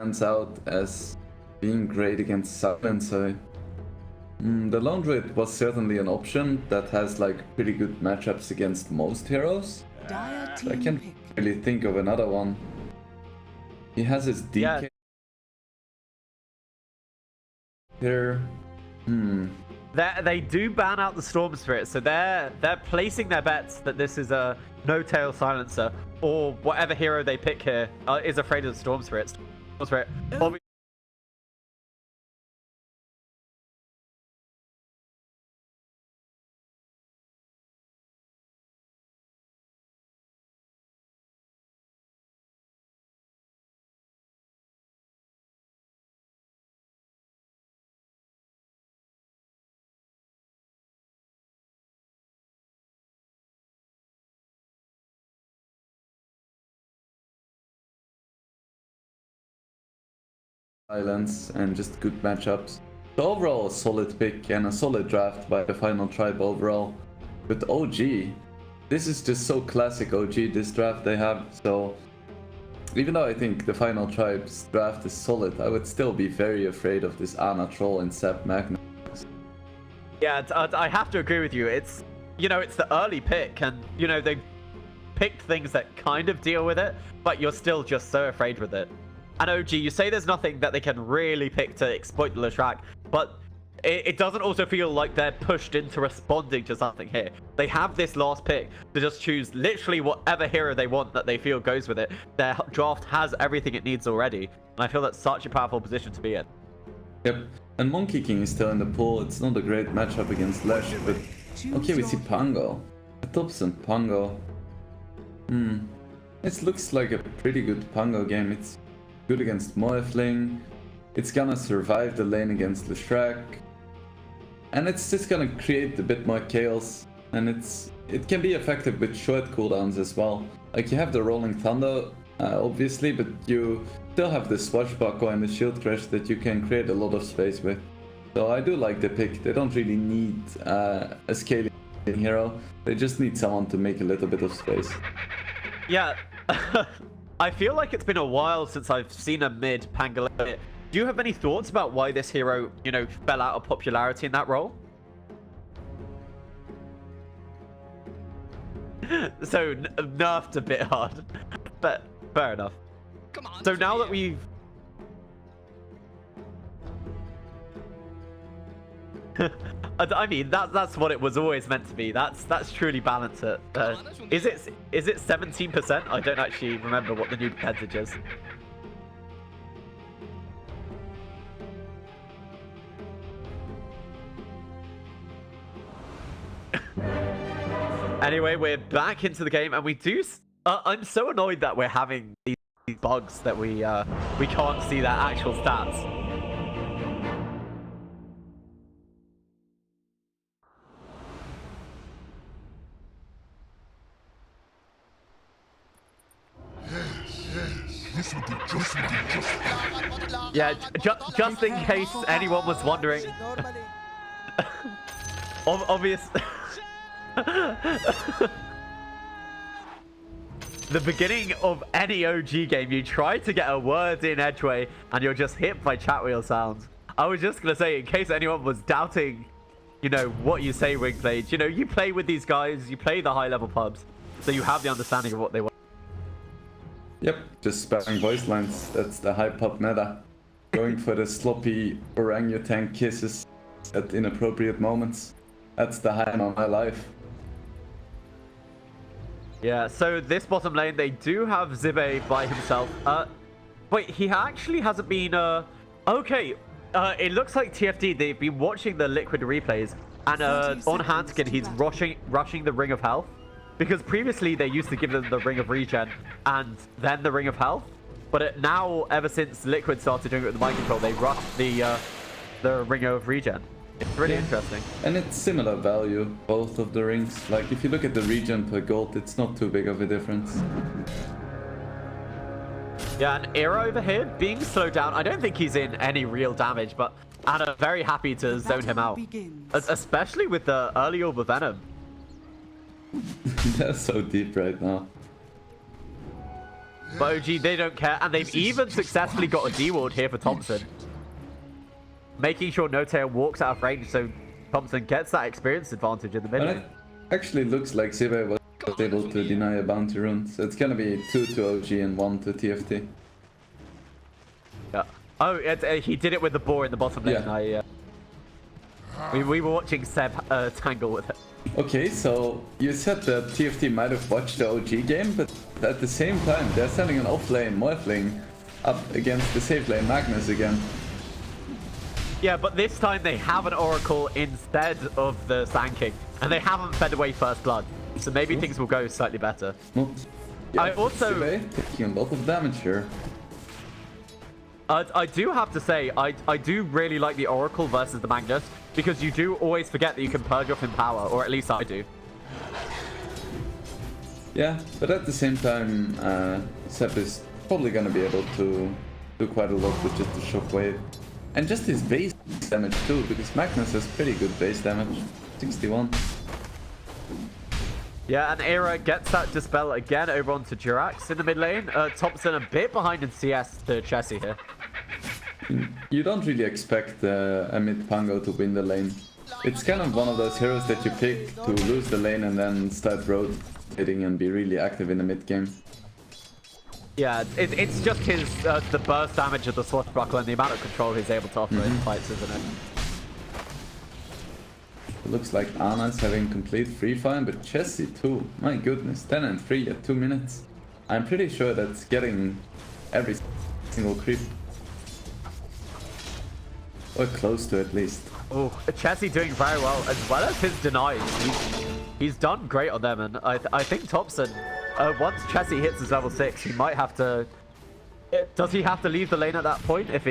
stands out as being great against Silencer. The Lone Druid was certainly an option that has like pretty good matchups against most heroes. I can't really think of another one. He has his DK here. They do ban out the Storm Spirit, so they're placing their bets that this is a no-tail Silencer, or whatever hero they pick here is afraid of the Storm Spirit. Storm Spirit. Silence and just good matchups. So overall a solid pick and a solid draft by the Final Tribe overall. With OG, this is just so classic OG, this draft they have. So even though I think the Final Tribe's draft is solid, I would still be very afraid of this Ana Troll and Sap Magna. Yeah, I have to agree with you. It's, you know, it's the early pick, and, you know, they picked things that kind of deal with it, but you're still just so afraid with it. And OG, you say there's nothing that they can really pick to exploit the Leshrac, but it doesn't also feel like they're pushed into responding to something here. They have this last pick to just choose literally whatever hero they want that they feel goes with it. Their draft has everything it needs already, and I feel that's such a powerful position to be in. Yep, and Monkey King is still in the pool. It's not a great matchup against Lesh, but okay, we see Pango. Thompson Pango. It looks like a pretty good Pango game. It's good against Moefling. It's gonna survive the lane against Leshrac. And it's just gonna create a bit more chaos. And it can be effective with short cooldowns as well. Like you have the Rolling Thunder, obviously, but you still have the Swashbuckle and the Shield Crash that you can create a lot of space with. So I do like the pick. They don't really need a scaling hero. They just need someone to make a little bit of space. Yeah. I feel like it's been a while since I've seen a mid Pangolier. Do you have any thoughts about why this hero, you know, fell out of popularity in that role? So, nerfed a bit hard. But, fair enough. Come on, so now that we've... I mean, that's what it was always meant to be. That's truly balanced. Is it 17%? I don't actually remember what the new percentage is. Anyway, we're back into the game, and we do. I'm so annoyed that we're having these bugs that we can't see their actual stats. Yeah, just in case anyone was wondering. Obvious. The beginning of any OG game, you try to get a word in Edgeway, and you're just hit by chat wheel sounds. I was just gonna say, in case anyone was doubting, you know, what you say, Wingblade, you know, you play with these guys, you play the high-level pubs, so you have the understanding of what they want. Yep, just spamming voice lines. That's the high pop meta. Going for the sloppy orangutan kisses at inappropriate moments. That's the high on my life. Yeah, so this bottom lane, they do have Zibe by himself. Wait, he actually hasn't been, okay. It looks like TFD, they've been watching the Liquid replays, and on Hanskin, he's rushing the Ring of Health. Because previously, they used to give them the Ring of Regen, and then the Ring of Health. But now, ever since Liquid started doing it with the mind control, they rush the Ring of Regen. It's really interesting. And it's similar value, both of the rings. Like, if you look at the regen per gold, it's not too big of a difference. Yeah, and Era over here, being slowed down. I don't think he's in any real damage, but Anna very happy to zone him out. Especially with the early Orb of Venom. They're so deep right now. But OG, they don't care, and they've even successfully got a D-ward here for Thompson. Making sure Notail walks out of range so Thompson gets that experience advantage in the mid lane. It actually looks like Zibe was able to deny a bounty rune, so it's gonna be 2 to OG and 1 to TFT. Yeah. Oh, he did it with the boar in the bottom lane. Yeah. We were watching Seb tangle with it. Okay, so you said that TFT might have watched the OG game, but at the same time, they're sending an off-lane Morphling up against the safe lane Magnus again. Yeah, but this time they have an Oracle instead of the Sand King, and they haven't fed away First Blood, so maybe things will go slightly better. Oops. Yeah, I also... Zibe taking a lot of damage here. I do have to say, I do really like the Oracle versus the Magnus, because you do always forget that you can purge off in power, or at least I do. Yeah, but at the same time, Seb is probably gonna be able to do quite a lot with just the shockwave. And just his base damage too, because Magnus has pretty good base damage. 61. Yeah, and Era gets that Dispel again over onto Jirax in the mid lane. Thompson a bit behind in CS to Chessie here. You don't really expect a mid Pango to win the lane. It's kind of one of those heroes that you pick to lose the lane and then start rotating and be really active in the mid game. Yeah, it's just his the burst damage of the Swashbuckler and the amount of control he's able to offer in fights, isn't it? It looks like Anna's having complete free fire, but Chessie too. My goodness, 10 and 3 at 2 minutes. I'm pretty sure that's getting every single creep. Or close to at least. Oh, Chessie doing very well, as well as his denies. He's done great on them, and I think Thompson, once Chessie hits his level 6, he might have to... Does he have to leave the lane at that point if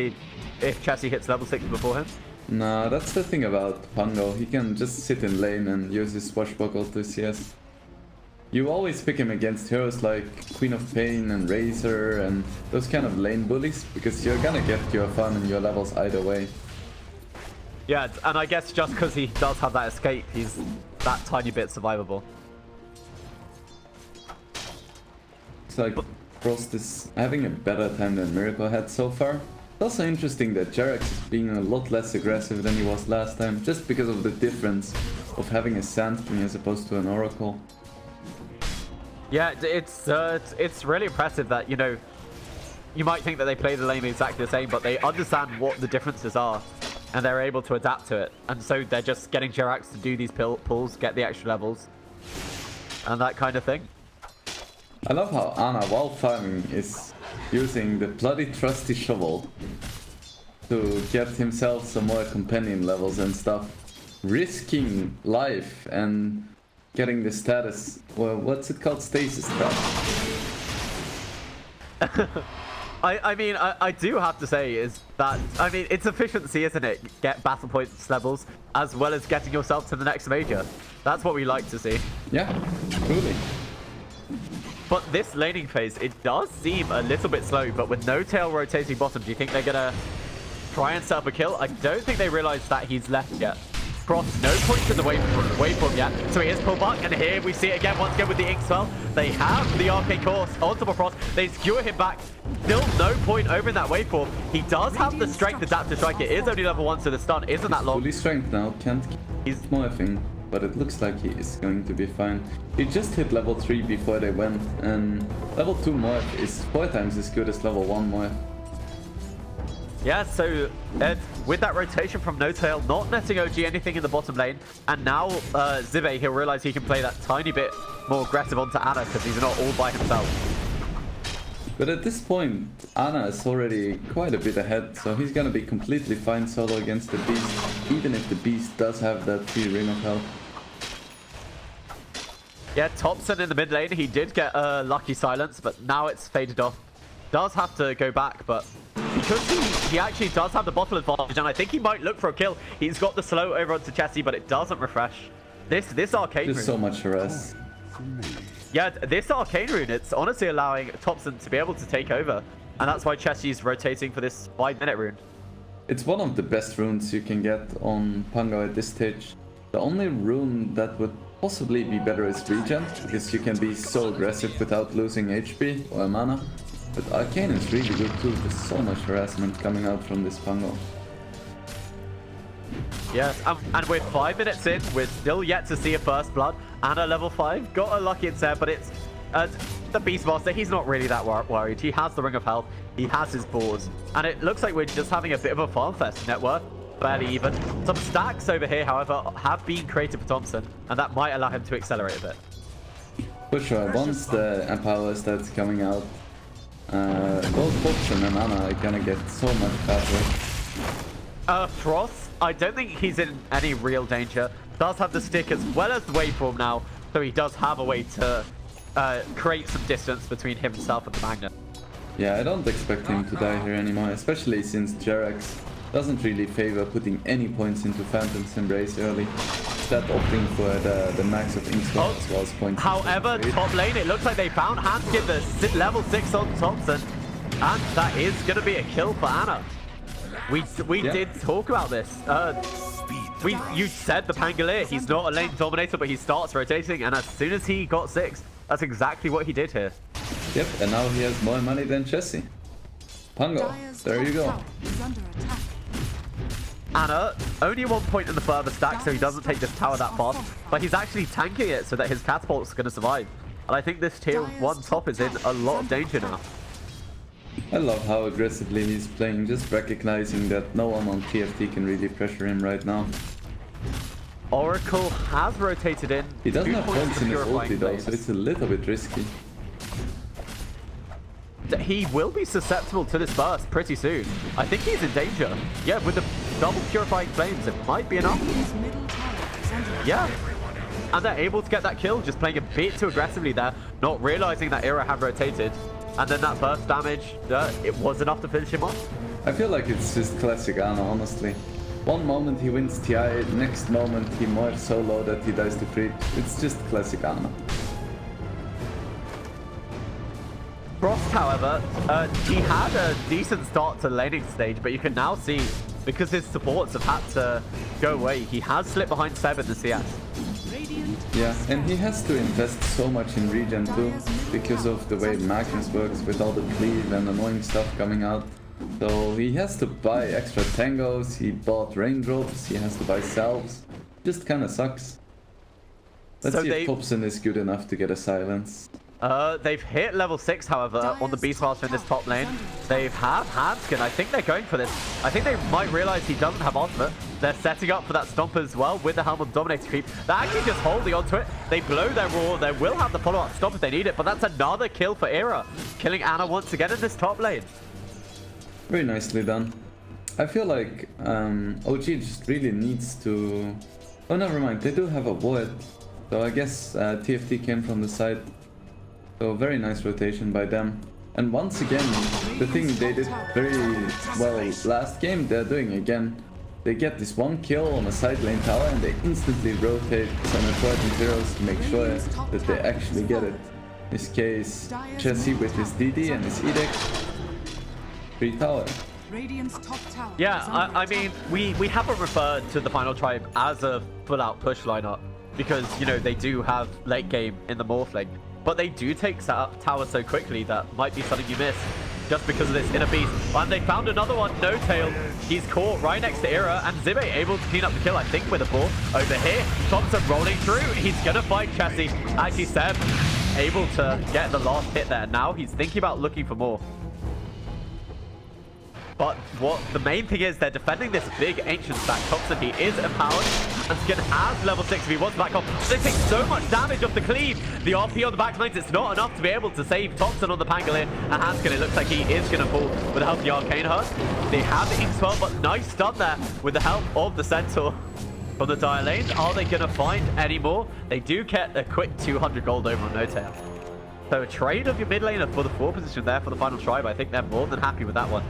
Chessie hits level 6 before him? Nah, that's the thing about Pango. He can just sit in lane and use his swashbuckle to CS. You always pick him against heroes like Queen of Pain and Razor and those kind of lane bullies, because you're gonna get your farm and your levels either way. Yeah, and I guess just because he does have that escape, he's that tiny bit survivable. It's like Frost is having a better time than Miracle had so far. It's also interesting that Jirax is being a lot less aggressive than he was last time, just because of the difference of having a Sand King as opposed to an Oracle. Yeah, it's really impressive that, you know, you might think that they play the lane exactly the same, but they understand what the differences are, and they're able to adapt to it. And so they're just getting Jirax to do these pulls, get the extra levels, and that kind of thing. I love how Anna, while farming, is using the bloody trusty shovel to get himself some more companion levels and stuff, risking life and getting the status, well, what's it called, stasis trap. I mean, I do have to say is that, I mean, it's efficiency, isn't it? Get battle points levels as well as getting yourself to the next major. That's what we like to see. Yeah, truly. But this laning phase, it does seem a little bit slow, but with no tail rotating bottom, do you think they're gonna try and set up a kill? I don't think they realize that he's left yet. Frost, no points in the waveform yet, so he is pulled back, and here we see it again, once again with the Ink Spell. They have the Arcane Course on top of Frost, they skewer him back, still no point over in that waveform. He does have the strength adapt to strike, it is only level 1, so the stun isn't that long. Fully strength now, can't keep morphing, but it looks like he is going to be fine. He just hit level 3 before they went, and level 2 morph is 4 times as good as level 1 morph. Yeah, so Ed, with that rotation from No Tail, not netting OG anything in the bottom lane, and now Zibe, he'll realize he can play that tiny bit more aggressive onto Anna because he's not all by himself. But at this point, Anna is already quite a bit ahead, so he's gonna be completely fine solo against the Beast, even if the Beast does have that 3 ring of health. Yeah, Thompson in the mid lane, he did get a lucky silence, but now it's faded off. Does have to go back, but because he actually does have the bottle advantage, and I think he might look for a kill. He's got the slow over onto Chessie, but it doesn't refresh. This arcane rune. There's so much harass. Yeah, this arcane rune, it's honestly allowing Thompson to be able to take over. And that's why Chessie's rotating for this 5-minute rune. It's one of the best runes you can get on Pango at this stage. The only rune that would possibly be better is regen, because you can be so aggressive without losing HP or mana. But Arcane is really good too. There's so much harassment coming out from this Pango. Yes, and we're 5 minutes in. We're still yet to see a first blood. And a level 5. Got a lucky instead, but it's the Beastmaster. He's not really that worried. He has the Ring of Health. He has his boards. And it looks like we're just having a bit of a farm fest. Net worth, barely even. Some stacks over here, however, have been created for Thompson. And that might allow him to accelerate a bit. For sure, once the Empower starts coming out, both Fortune and Anna are gonna get so much better. Frost, I don't think he's in any real danger. Does have the stick as well as the waveform now, so he does have a way to create some distance between himself and the Magnet. Yeah, I don't expect him to die here anymore, especially since Jerax doesn't really favor putting any points into Phantom's Embrace early. Instead opting for the max of ink swap as well as points. However, top lane, it looks like they found Hanskin, the level 6 on Thompson, and that is going to be a kill for Anna. We did talk about this. You said the Pangolier, he's not a lane dominator, but he starts rotating, and as soon as he got 6, that's exactly what he did here. Yep, and now he has more money than Jesse. Pango, there you go. Anna, only 1 point in the further stack, so he doesn't take this tower that fast, but he's actually tanking it so that his catapult's going to survive. And I think this tier 1 top is in a lot of danger now. I love how aggressively he's playing, just recognizing that no one on TFT can really pressure him right now. Oracle has rotated in. He doesn't have points in his ulti though, so it's a little bit risky. He will be susceptible to this burst pretty soon. I think he's in danger. Yeah, with the double Purifying Flames, it might be enough. Yeah. And they're able to get that kill, just playing a bit too aggressively there, not realizing that Era had rotated. And then that burst damage, it was enough to finish him off. I feel like it's just classic Ana, honestly. One moment he wins TI, next moment he morphs so low that he dies to creep. It's just classic Ana. Frost, however, he had a decent start to laning stage, but you can now see, because his supports have had to go away, he has slipped behind Seb in the CS. Yeah, and he has to invest so much in regen too, because of the way Magnus works with all the cleave and annoying stuff coming out. So he has to buy extra tangos, he bought raindrops, he has to buy salves. Just kinda sucks. Let's see if Thompson is good enough to get a silence. They've hit level 6, however, on the Beastmaster in this top lane. They have Hanskin. I think they're going for this. I think they might realize he doesn't have ultimate. They're setting up for that stomp as well with the Helm of Dominator creep. They're actually just holding onto it. They blow their roar. They will have the follow-up stomp if they need it, but that's another kill for Era. Killing Anna once again in this top lane. Very nicely done. I feel like OG just really needs to... Oh, never mind. They do have a ward. So I guess TFT came from the side. So very nice rotation by them. And once again, the thing they did very well last game, they're doing again. They get this one kill on a side lane tower and they instantly rotate some important heroes to make sure that they actually get it. In this case, Jesse with his DD and his Edict. Free tower. Yeah, I mean, we haven't referred to the final tribe as a full-out push lineup because, you know, they do have late game in the Morph lane. But they do take tower so quickly that might be something you miss just because of this inner beast. And they found another one, No Tail. He's caught right next to Era, and Zibe able to clean up the kill, I think, with a ball. Over here, Thompson rolling through. He's gonna fight Chessie. Actually, Seb able to get the last hit there. Now he's thinking about looking for more. But what the main thing is, they're defending this big ancient stack. Thompson, he is empowered, and Skin has level 6 if he wants back off. They take so much damage off the cleave. The RP on the back lines, it's not enough to be able to save Thompson on the Pangolier. And Hanskin, it looks like he is going to fall with the help of the Arcane Hurt. They have the Ink Swell, but nice stun there with the help of the Centaur from the Dire lane. Are they going to find any more? They do get a quick 200 gold over on No Tail. So a trade of your mid laner for the 4 position there for the final tribe. I think they're more than happy with that one.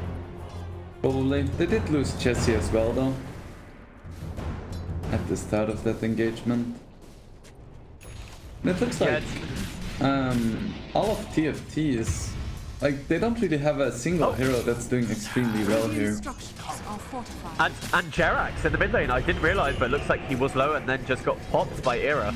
Probably. They did lose Jesse as well though. At the start of that engagement. And it looks like all of TFT is like they don't really have a single hero that's doing extremely well here. And Jerax in the mid lane, I didn't realize, but it looks like he was low and then just got popped by Era.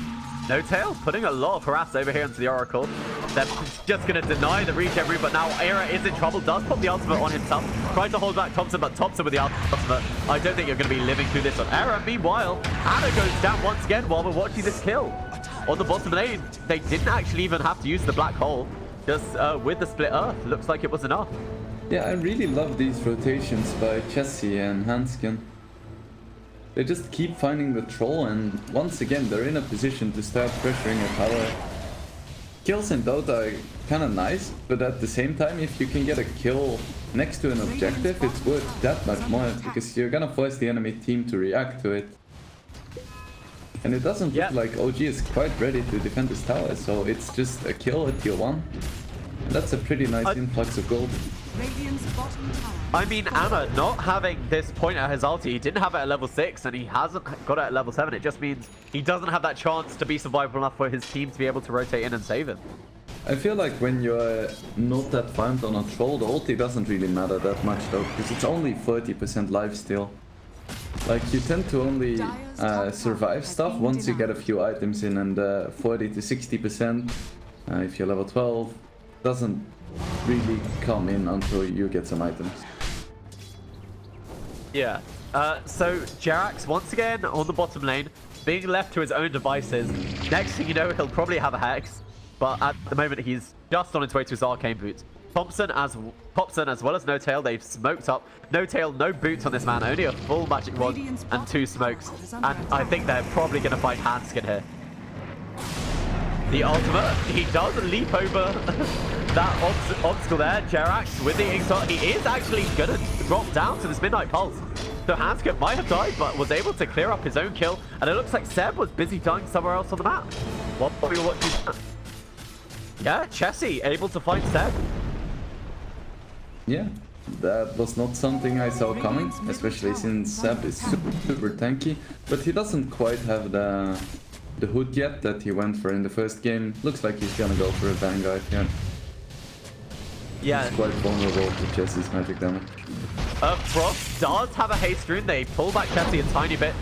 No-Tail putting a lot of harass over here into the Oracle. They're just going to deny the regen route, but now Era is in trouble. Does put the ultimate on himself. Trying to hold back Thompson, but Thompson with the ultimate. I don't think you're going to be living through this on Era. Meanwhile, Anna goes down once again while we're watching this kill. On the bottom lane, they didn't actually even have to use the black hole. Just with the split earth, looks like it was enough. Yeah, I really love these rotations by Chessie and Hanskin. They just keep finding the troll, and once again they're in a position to start pressuring a tower. Kills in Dota are kinda nice, but at the same time, if you can get a kill next to an objective, it's worth that much more, because you're gonna force the enemy team to react to it. And it doesn't look like OG is quite ready to defend this tower, so it's just a kill at tier 1. And that's a pretty nice influx of gold. I mean, Anna not having this point at his ulti, he didn't have it at level 6 and he hasn't got it at level 7. It just means he doesn't have that chance to be survivable enough for his team to be able to rotate in and save him. I feel like when you're not that farmed on a troll, the ulti doesn't really matter that much though, because it's only 40% life steal. Like, you tend to only survive stuff once you get a few items in, and 40 to 60% if you're level 12 doesn't really come in until you get some items. Yeah. So Jerax once again on the bottom lane, being left to his own devices. Next thing you know, he'll probably have a Hex, but at the moment he's just on his way to his Arcane Boots. Thompson as well as No-Tail, they've smoked up. No-Tail, no boots on this man, only a full magic wand and 2 smokes. And I think they're probably going to find Hanskin here. The ultimate, he does leap over that obstacle there. Jerax with the Inkshot, he is actually going to drop down to this Midnight Pulse. So Hanskin might have died, but was able to clear up his own kill. And it looks like Seb was busy dying somewhere else on the map. What we were watching. Yeah, Chessie able to find Seb. Yeah, that was not something I saw coming, especially since Seb is super tanky, but he doesn't quite have the hood yet that he went for in the first game. Looks like he's gonna go for a Vanguard here. Yeah. He's quite vulnerable to Chessie's magic damage. Frost does have a haste rune. They pull back Chessie a tiny bit.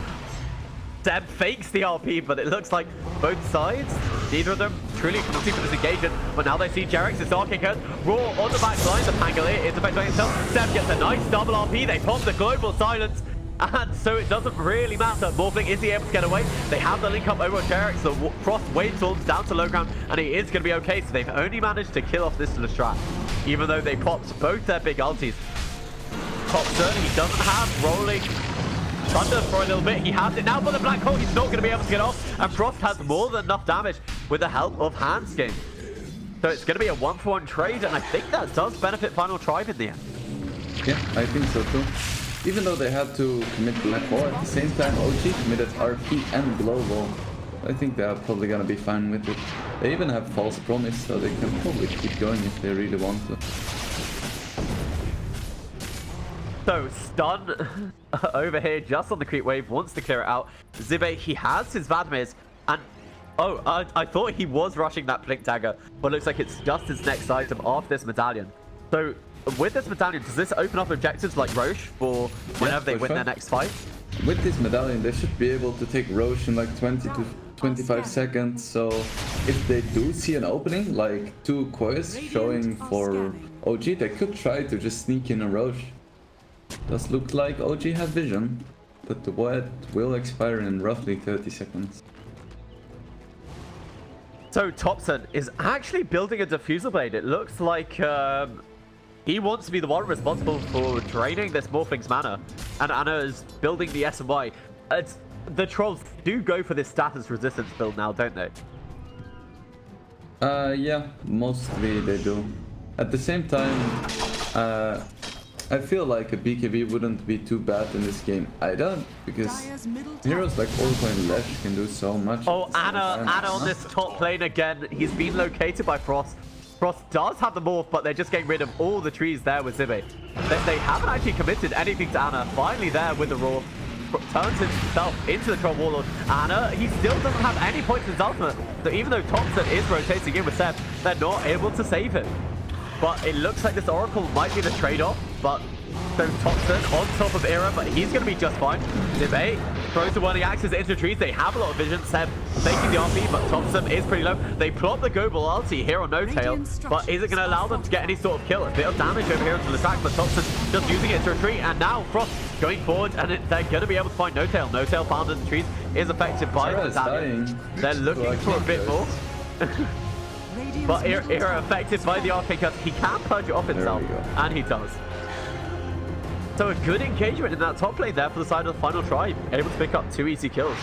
Seb fakes the RP, but it looks like both sides, neither of them truly committing for this engagement. But now they see Jerax's Arcane Curse. Raw on the back line. The Pangolier is effectuating himself. Seb gets a nice double RP. They pop the global silence. And so it doesn't really matter. Morphling, is he able to get away? They have the link up over on Jerax. So Frost waits on down to low ground, and he is going to be okay. So they've only managed to kill off this Lestrat, even though they popped both their big ultis. Thompson, he doesn't have rolling thunder for a little bit. He has it now, but the black hole, he's not going to be able to get off. And Frost has more than enough damage with the help of Hanskin. So it's going to be a 1-for-1 trade, and I think that does benefit Final Tribe in the end. Yeah, I think so too. Even though they had to commit black hole, at the same time OG committed RP and global. I think they are probably going to be fine with it. They even have false promise, so they can probably keep going if they really want to. So, Stun over here just on the creep wave, wants to clear it out. Zibe, he has his Vladimirs, and I thought he was rushing that Blink Dagger, but it looks like it's just his next item after this medallion. So, with this medallion, does this open up objectives like Roche for whenever they win their next fight? With this medallion, they should be able to take Roche in like 20 to 25 seconds, so if they do see an opening, like 2 cores showing for OG, they could try to just sneak in a Roche. Does look like OG have vision, but the word will expire in roughly 30 seconds. So Thompson is actually building a diffuser blade. It looks like he wants to be the one responsible for draining this Morphling's mana, and Anna is building the SMY. The trolls do go for this status resistance build now, don't they? Yeah, mostly they do. At the same time, I feel like a BKB wouldn't be too bad in this game either, because heroes like Oracle and Lesh can do so much. Oh, Anna on this top lane again. He's been located by Frost. Frost does have the morph, but they're just getting rid of all the trees there with Zibe. They haven't actually committed anything to Anna. Finally there with the Raw. Turns himself into the Troll Warlord. Anna, he still doesn't have any points in his ultimate. So even though Thompson is rotating in with Seb, they're not able to save him. But it looks like this Oracle might be the trade-off, but So Thompson on top of Era, but he's going to be just fine. Debate throws the whirling axes into trees. They have a lot of vision. Seb faking the RP, but Thompson is pretty low. They plot the global ulti here on No Tail, but is it going to allow them to get any sort of kill? A bit of damage over here into the track, but Thompson just using it to retreat, and now Frost going forward, and they're going to be able to find No Tail. No Tail found in the trees is affected by the damage. They're looking for a bit more. But Era affected by the RP cut. He can purge it off himself, and he does. So a good engagement in that top lane there for the side of the final tribe. Able to pick up 2 easy kills.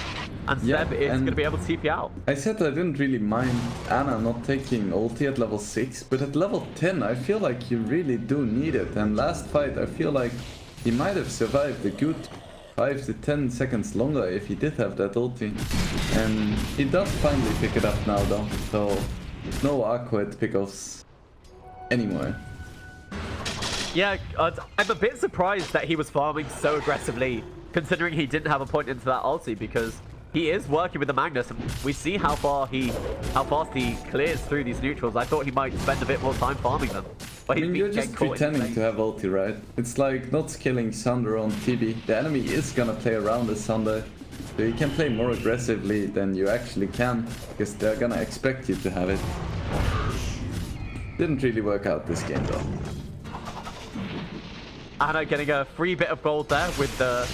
And Seb is going to be able to TP out. I said I didn't really mind Ana not taking ulti at level 6, but at level 10 I feel like you really do need it. And last fight I feel like he might have survived a good 5 to 10 seconds longer if he did have that ulti. And he does finally pick it up now though, so no awkward pickoffs anymore. Yeah, I'm a bit surprised that he was farming so aggressively, considering he didn't have a point into that ulti, because he is working with the Magnus, and we see how fast he clears through these neutrals. I thought he might spend a bit more time farming them. But I mean, you're just pretending to have ulti, right? It's like not skilling Sunder on TB. The enemy is gonna play around the Sunder, so you can play more aggressively than you actually can, because they're gonna expect you to have it. Didn't really work out this game though. Ana getting a free bit of gold there with the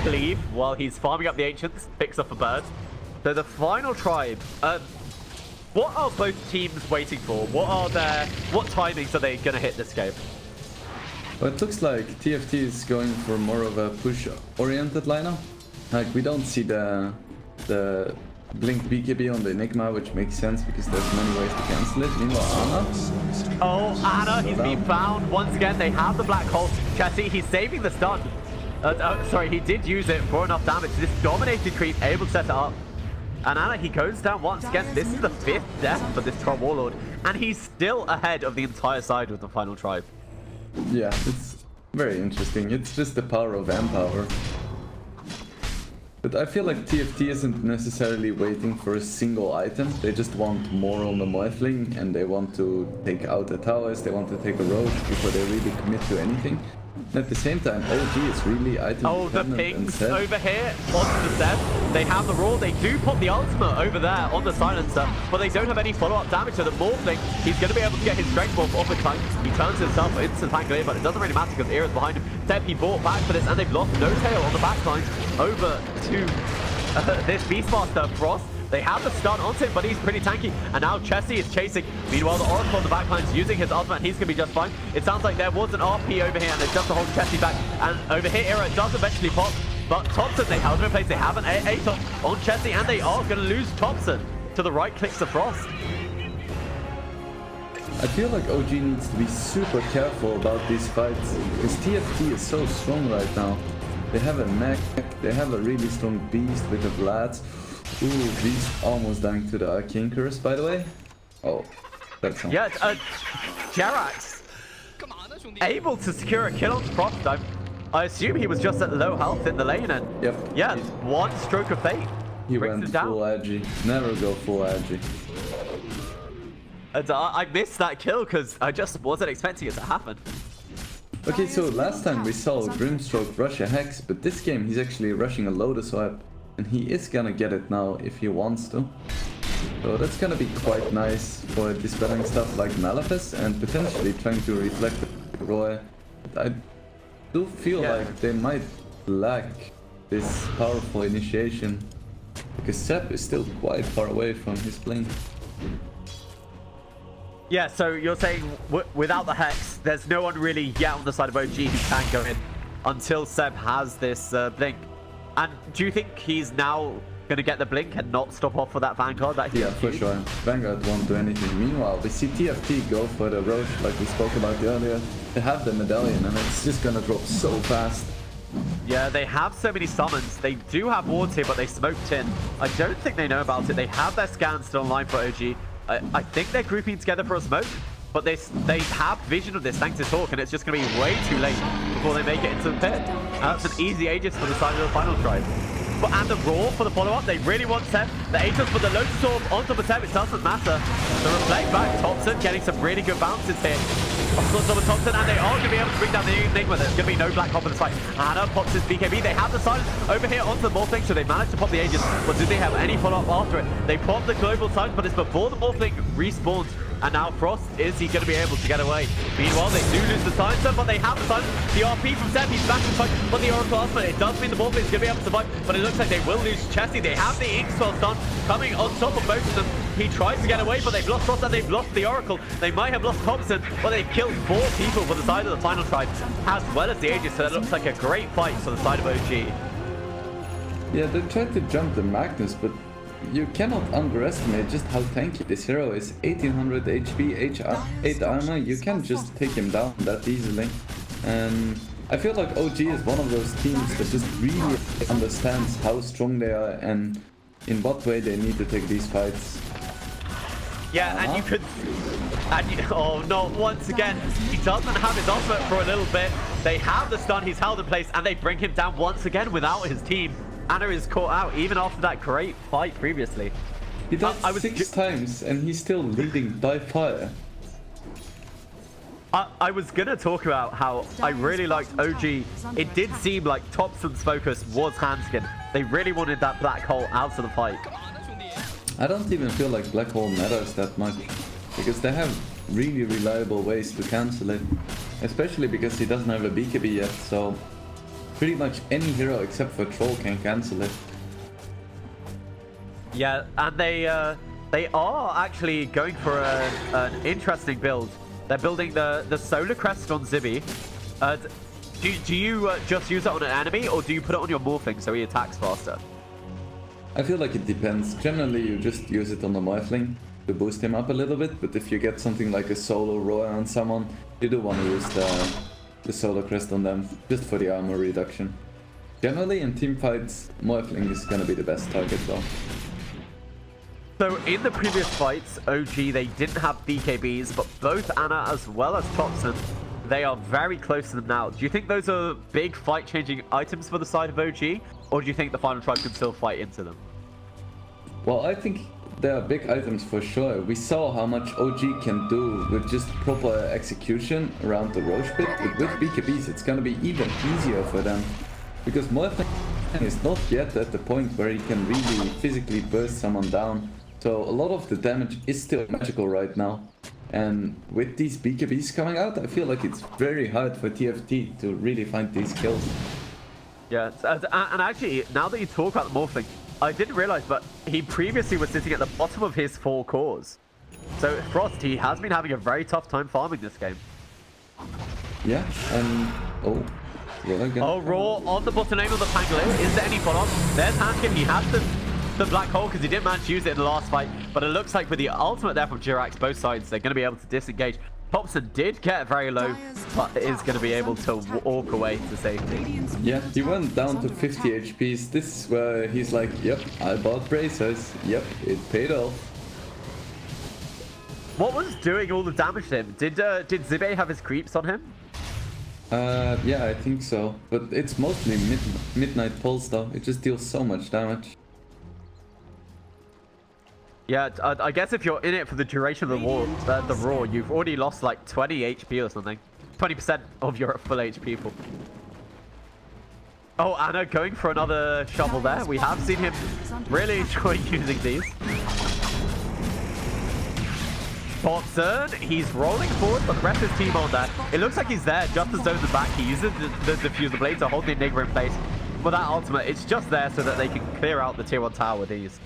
cleave while he's farming up the Ancients, picks up a bird. So the final tribe, what are both teams waiting for? What timings are they going to hit this game? Well, it looks like TFT is going for more of a push-oriented lineup. Like, we don't see the Blink BKB on the Enigma, which makes sense because there's many ways to cancel it. Meanwhile, Ana. Oh, Ana, he's been found. Once again, they have the black hole. Chassis, he's saving the stun. Sorry, he did use it for enough damage. This dominated creep, able to set it up. And Ana, he goes down once again. This is the 5th death for this Troll Warlord. And he's still ahead of the entire side with the final tribe. Yeah, it's very interesting. It's just the power of Empower. But I feel like TFT isn't necessarily waiting for a single item. They just want more on the Morphling, and they want to take out the towers, they want to take a Roach before they really commit to anything. And at the same time, OG is really item Oh, the pings over here onto the Zed. They have the Roar. They do put the ultimate over there on the Silencer, but they don't have any follow-up damage to the Morphling. He's going to be able to get his Strength Buff off the tank. He turns himself instant tank clear, but it doesn't really matter because Era's behind him. Zed, he bought back for this, and they've lost No Tail on the backline over to this Beastmaster Frost. They have the stun onto him, but he's pretty tanky. And now Chessie is chasing. Meanwhile, the Oracle on the backline is using his ultimate, and he's going to be just fine. It sounds like there was an RP over here, and it's just to hold Chessie back. And over here, Era does eventually pop. But Thompson, they held him in place. They have an A-top on Chessie, and they are going to lose Thompson to the right clicks of Frost. I feel like OG needs to be super careful about these fights, because TFT is so strong right now. They have a mech, they have a really strong beast with the Vlads. Ooh, Beast almost dying to the Arcane Curse, by the way. Oh, that's not... Yeah, Jerax able to secure a kill on Frost. I assume he was just at low health in the lane, and yeah, one stroke of fate. He went full edgy. Never go full edgy. And I missed that kill because I just wasn't expecting it to happen. Okay, so last time we saw Grimstroke rush a Hex, but this game he's actually rushing a Lotus Wipe. And he is gonna get it now if he wants to. So that's gonna be quite nice for dispelling stuff like Malefus and potentially trying to reflect the Roy. I do feel like they might lack this powerful initiation, because Sep is still quite far away from his plane. Yeah, so you're saying without the Hex, there's no one really yet on the side of OG who can go in until Seb has this Blink. And do you think he's now going to get the Blink and not stop off for that Vanguard? Yeah, for sure. Vanguard won't do anything. Meanwhile, we see TFT go for the Roach like we spoke about earlier. They have the Medallion and it's just going to drop so fast. Yeah, they have so many summons. They do have wards here, but they smoked in. I don't think they know about it. They have their scans still online for OG. I think they're grouping together for a smoke. But they have vision of this thanks to Talk, and it's just going to be way too late before they make it into the pit. That's an easy Aegis for the side of the final tribe. and the Raw for the follow-up. They really want Seb. The Atos for the Lotus Orb on top of Seb. It doesn't matter. The reflect back. Thompson getting some really good bounces here. Of course, over Thompson, and they are going to be able to bring down the Enigma. There's going to be no Black Hole in this fight. Anna pops his BKB. They have the silence over here onto the Morphling, so they managed to pop the Aegis. But do they have any follow-up after it? They pop the global silence, but it's before the Morphling respawns. And now Frost, is he going to be able to get away? Meanwhile, they do lose the silencer, but they have the silence. The RP from Seb, he's back to fight, but the Oracle ultimate, it does mean the Morphling is going to be able to survive, but it looks like they will lose Chesty. They have the Ink-Spell stun coming on top of both of them. He tries to get away, but they've lost Frost and they've lost the Oracle. They might have lost Thompson, but they've killed 4 people for the side of the Final Tribe, as well as the Aegis, so it looks like a great fight for the side of OG. Yeah, they tried to jump the Magnus, but you cannot underestimate just how tanky this hero is. 1800 HP, 8 armor, you can't just take him down that easily. And I feel like OG is one of those teams that just really understands how strong they are and in what way they need to take these fights. Yeah, and you could... oh no, once again, he doesn't have his ultimate for a little bit. They have the stun, he's held in place, and they bring him down once again without his team. Anna is caught out, even after that great fight previously. He died 6 times, and he's still leading by fire. I was gonna talk about how I really liked OG. It did seem like Thompson's focus was Hanskin. They really wanted that Black Hole out of the fight. I don't even feel like Black Hole matters that much, because they have really reliable ways to cancel it. Especially because he doesn't have a BKB yet, so pretty much any hero except for Troll can cancel it. Yeah, and they are actually going for an interesting build. They're building the Solar Crest on Zibby. Do you just use it on an enemy, or do you put it on your Morphling so he attacks faster? I feel like it depends. Generally, you just use it on the Morphling to boost him up a little bit, but if you get something like a solo roar on someone, you do want to use the Solar Crest on them, just for the armor reduction. Generally, in team fights, Morphling is gonna be the best target though. So in the previous fights, OG, they didn't have BKBs, but both Anna as well as Thompson, they are very close to them now. Do you think those are big fight-changing items for the side of OG, or do you think the Final Tribe can still fight into them? Well, I think they are big items for sure. We saw how much OG can do with just proper execution around the Roche pit. With BKBs, it's gonna be even easier for them, because Morphling is not yet at the point where he can really physically burst someone down. So a lot of the damage is still magical right now. And with these BKBs coming out, I feel like it's very hard for TFT to really find these kills. Yeah, and actually, now that you talk about the Morphling, I didn't realize, but he previously was sitting at the bottom of his 4 cores. So Frost, he has been having a very tough time farming this game. Yeah, and... oh. Oh, Raw on the bottom lane of the Pangolin. Is there any follow-up? There's Hanskin. He has the Black Hole because he didn't manage to use it in the last fight. But it looks like with the ultimate there from Jirax, both sides, they're going to be able to disengage. Thompson did get very low, but is going to be able to walk away to safety. Yeah, he went down to 50 HPs. This is where he's like, yep, I bought bracers. Yep, it paid off. What was doing all the damage to him? Did Zibe have his creeps on him? Yeah, I think so. But it's mostly Midnight Pulse though. It just deals so much damage. Yeah, I guess if you're in it for the duration of the Raw, you've already lost like 20 HP or something. 20% of your full HP pool. Oh, Anna going for another shovel there. We have seen him really enjoy using these. Thompson, he's rolling forward, but the rest of his team on that. It looks like he's there just to zone the back. He uses the diffuser blade to hold the Enigma in place. But that ultimate, it's just there so that they can clear out the tier 1 tower with ease.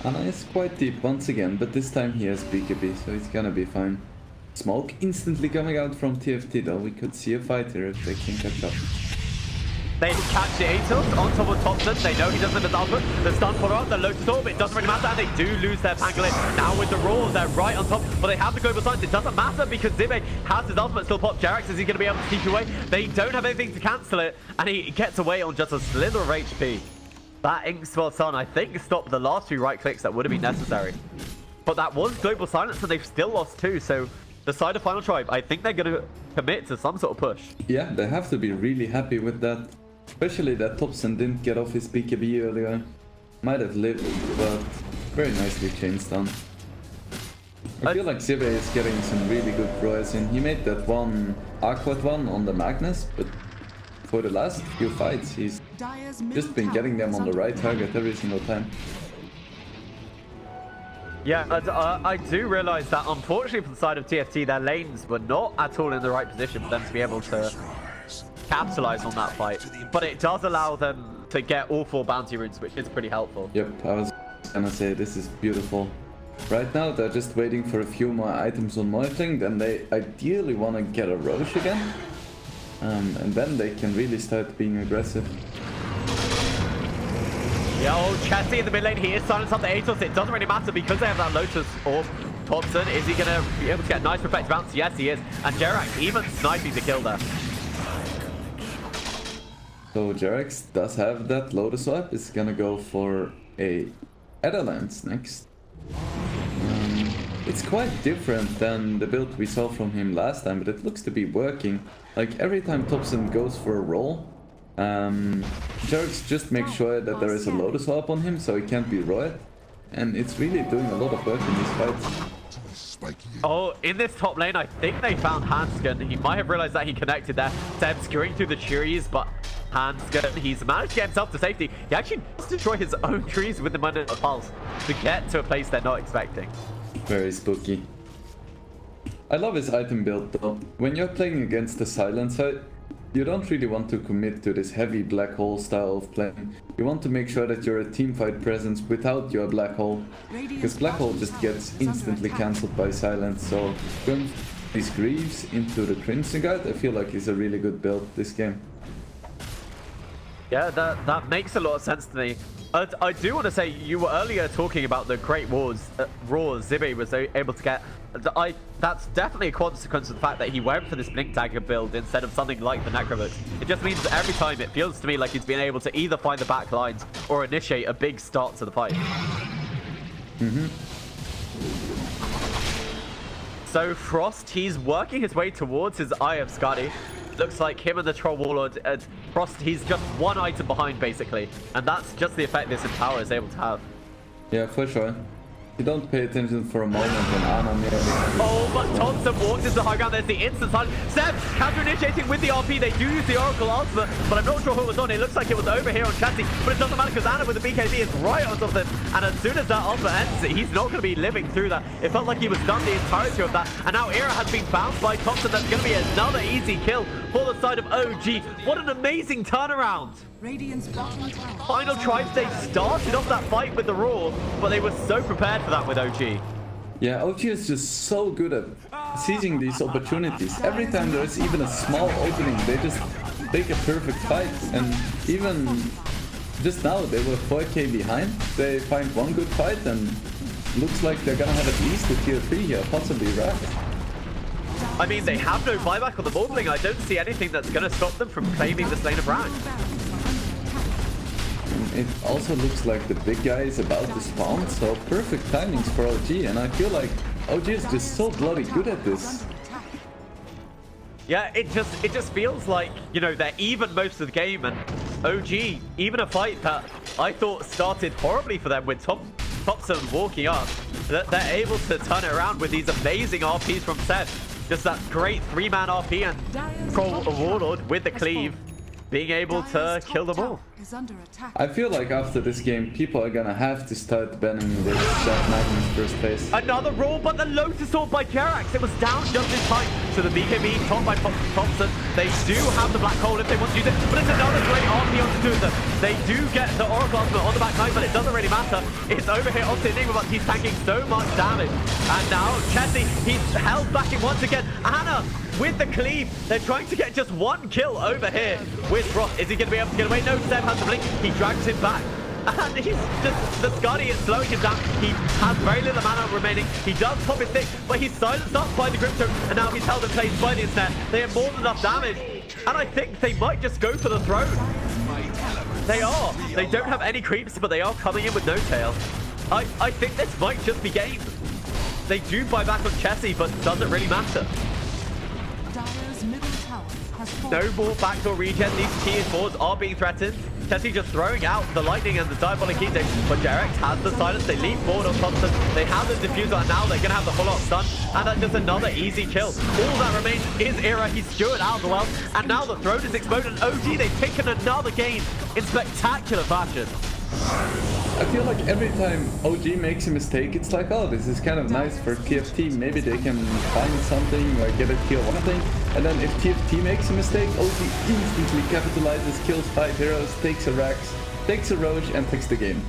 Anna is quite deep once again, but this time he has BKB, so he's gonna be fine. Smoke instantly coming out from TFT though. We could see a fight here if they can catch up. They catch the Atos on top of Thompson. They know he doesn't have his ultimate. The stun follow up, the Lotus Orb, it doesn't really matter, and they do lose their Pangolin. Now with the Raw, they're right on top, but they have the global silence. It doesn't matter because Zibe has his ultimate still popped. Jerax, is he going to be able to keep away? They don't have anything to cancel it, and he gets away on just a slither of HP. That Ink Spell Sun, I think, stopped the last 2 right clicks that would have been necessary. But that was global silence, and they've still lost 2, so the side of Final Tribe, I think they're going to commit to some sort of push. Yeah, they have to be really happy with that. Especially that Thompson didn't get off his BKB earlier. Might have lived, but very nicely chains done. I feel like Zibe is getting some really good throws in. He made that one awkward one on the Magnus, but for the last few fights, he's just been getting them on the right target every single time. Yeah, I do realize that unfortunately for the side of TFT, their lanes were not at all in the right position for them to be able to capitalize on that fight. But it does allow them to get all 4 bounty runes, which is pretty helpful. Yep, I was gonna say this is beautiful. Right now, they're just waiting for a few more items on Morphling, then they ideally want to get a Roche again. And then they can really start being aggressive. Yeah, old Chessie in the mid lane, he is silenced on the Atos. It doesn't really matter because they have that Lotus orb. Thompson, is he going to be able to get a nice reflective bounce? Yes, he is. And Jerax even sniping the kill there. So Jerax does have that Lotus orb. Is going to go for a Adalance next. It's quite different than the build we saw from him last time, but it looks to be working. Like every time Thompson goes for a roll, Jerax just makes sure that there is a Lotus Orb on him so he can't be roiled. And it's really doing a lot of work in these fights. Oh, in this top lane, I think they found Hansken. He might have realized that he connected there. Seb skewing through the trees, but Hansken, he's managed to get himself to safety. He actually does destroy his own trees with the Murder Pulse to get to a place they're not expecting. Very spooky. I love his item build though. When you're playing against the Silencer, you don't really want to commit to this heavy black hole style of playing. You want to make sure that you're a teamfight presence without your black hole. Because black hole just gets instantly cancelled by silence. So going these Greaves into the Crimson Guard, I feel like is a really good build this game. Yeah, that makes a lot of sense to me. I do want to say, you were earlier talking about the great roars Zibe was able to get. That's definitely a consequence of the fact that he went for this Blink Dagger build instead of something like the Necrobooks. It just means that every time it feels to me like he's been able to either find the back lines or initiate a big start to the fight. So Frost, he's working his way towards his Eye of Skadi. Looks like him and the Troll Warlord, Frost, he's just one item behind basically. And that's just the effect this Empower is able to have. Yeah, for sure. You don't pay attention for a moment when Ana nearly... Oh, but Thompson walks into high ground. There's the instant silence. Seb counter-initiating with the RP. They do use the Oracle Ultimate, but I'm not sure who was on. It looks like it was over here on Chessie, but it doesn't matter because Ana with the BKB is right on top of him. And as soon as that ultimate ends, he's not going to be living through that. It felt like he was done the entirety of that. And now Era has been bounced by Thompson. That's going to be another easy kill for the side of OG. What an amazing turnaround. Final Tribe, they started off that fight with the Roar, but they were so prepared for that with OG. Yeah, OG is just so good at seizing these opportunities. Every time there's even a small opening, they just take a perfect fight. And even just now, they were 4k behind. They find one good fight and looks like they're gonna have at least a tier 3 here, possibly Wrath. I mean, they have no buyback on the Morphling. I don't see anything that's going to stop them from claiming this lane of rank. It also looks like the big guy is about to spawn, so perfect timings for OG, and I feel like OG is just so bloody good at this. Yeah, it just feels like, you know, they're even most of the game, and OG, even a fight that I thought started horribly for them with Thompson walking up, that they're able to turn it around with these amazing RPs from Seb. Just that great 3-man RP and Troll Warlord with the cleave, being able to kill them all. I feel like after this game, people are gonna have to start banning this Magnus first phase. Another roll, but the Lotus Orb by Jerax. It was down just in time. So the BKB top by Thompson. They do have the black hole if they want to use it, but it's another great RP onto two of them. They do get the Oracle Ultimate on the back line, but it doesn't really matter. It's over here onto Enigma, but he's tanking so much damage. And now Chessie, he's held back it once again. Ana with the cleave. They're trying to get just one kill over here with Frost. Is he going to be able to get away? No, Seb has the blink. He drags him back. And he's just, the Skadi is slowing him down. He has very little mana remaining. He does pop his stick, but he's silenced up by the Crypto, and now he's held in place by the Ensnare. They have more than enough damage. And I think they might just go for the throne. They are. They don't have any creeps, but they are coming in with no tail. I think this might just be game. They do buy back on Chessie, but doesn't really matter. Dire's middle tower has fallen. no more backdoor regen. These T4s are being threatened. Tessie just throwing out the lightning and the diabolic edict, but Jarex has the silence. They leap forward on top of them. They have the diffuser, and now they're gonna have the full-on stun, and that's just another easy kill. All that remains is Era. He's Stewart out of the well, and now the throne is exploded. And OG, they've taken another game in spectacular fashion. I feel like every time OG makes a mistake, it's like, oh, this is kind of nice for TFT. Maybe they can find something, like get a kill or something. And then if TFT makes a mistake, OG instantly capitalizes, kills 5 heroes, takes a Rax, takes a Roche, and takes the game.